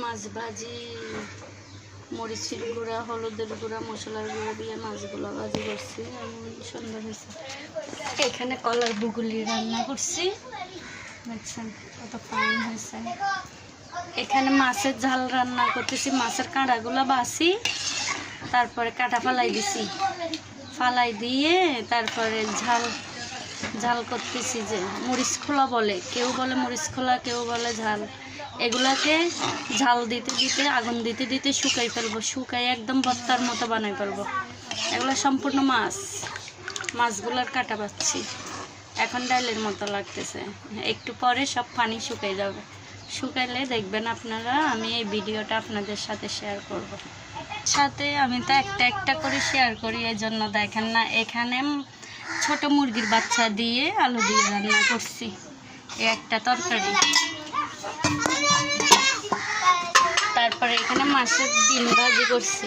মাছ ভাজি, মরিচের গুঁড়া, হলুদের গুঁড়া, মশলার গুঁড়া দিয়ে মাছগুলো ভাজি করছি, এমন সুন্দর হয়েছে। এখানে কলার বুগুলি রান্না করছি, দেখছেন কত ফাইন হয়েছে। এখানে মাছের ঝাল রান্না করতেছি, মাছের কাঁটাগুলো বাছি, তারপরে কাঁটা ফালাই দিছি, ফালাই দিয়ে তারপরে ঝাল করতেছি। যে মরিচ খোলা বলে, কেউ বলে মরিচ খোলা, কেউ বলে ঝাল। এগুলাকে ঝাল দিতে দিতে, আগুন দিতে দিতে শুকাই ফেলবো, শুকাই একদম ভর্তার মতো বানাই ফেলবো। এগুলো সম্পূর্ণ মাছগুলোর কাটা পাচ্ছি। এখন ডালের মতো লাগতেছে, একটু পরে সব পানি শুকাই যাবে। শুকাইলে দেখবেন আপনারা, আমি এই ভিডিওটা আপনাদের সাথে শেয়ার করব। সাথে আমি তো একটা একটা করে শেয়ার করি, এই জন্য দেখেন না। এখানে ছোট মুরগির বাচ্চা দিয়ে আলু দিয়ে রান্না করছি, এই একটা তরকারি। তারপরে এখানে মাছের ডিম ভাজি করছি,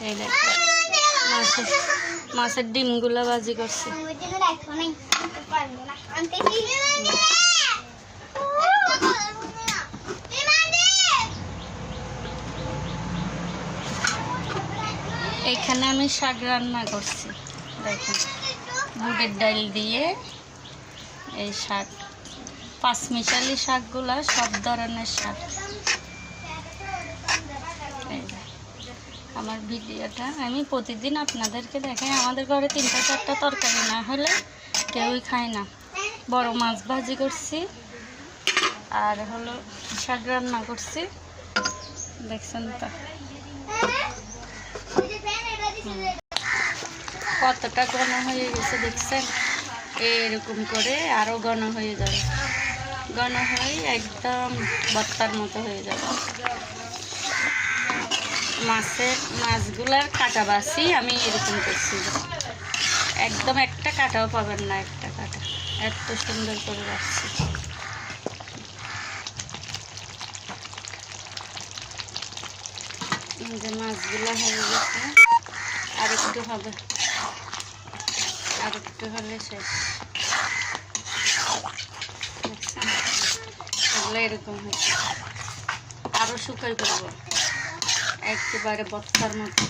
এই দেখেন মাছের ডিমগুলো ভাজি করছি। এখানে আমি শাক রান্না করছি, দেখেন বুটের ডাল দিয়ে এই শাক, পাঁচমিশালি শাকগুলা, সব ধরনের শাক। আমার ভিডিওটা আমি প্রতিদিন আপনাদেরকে দেখাই। আমাদের ঘরে 3টা 4টা তরকারি না হলে কেউই খায় না। বড় মাছ ভাজি করছি, আর হলো শাক রান্না করছি, দেখছেন তো কতটা ঘন হয়ে গেছে, দেখছেন? এরকম করে আরও ঘন হয়ে যাবে, ঘন হয়ে একদম ভর্তার মতো হয়ে যাবে। মাছগুলার কাটা বাছি আমি এরকম করছি, একদম একটা কাটাও পাবেন না, একটা কাটা এত সুন্দর করে বাছছি। যে মাছগুলো হয়ে গেছে, আর একটু হবে, আর একটু হলে শেষ। এগুলো এরকম হয়েছে, আরও শুকাই করবো একেবারে ভর্তার মতো।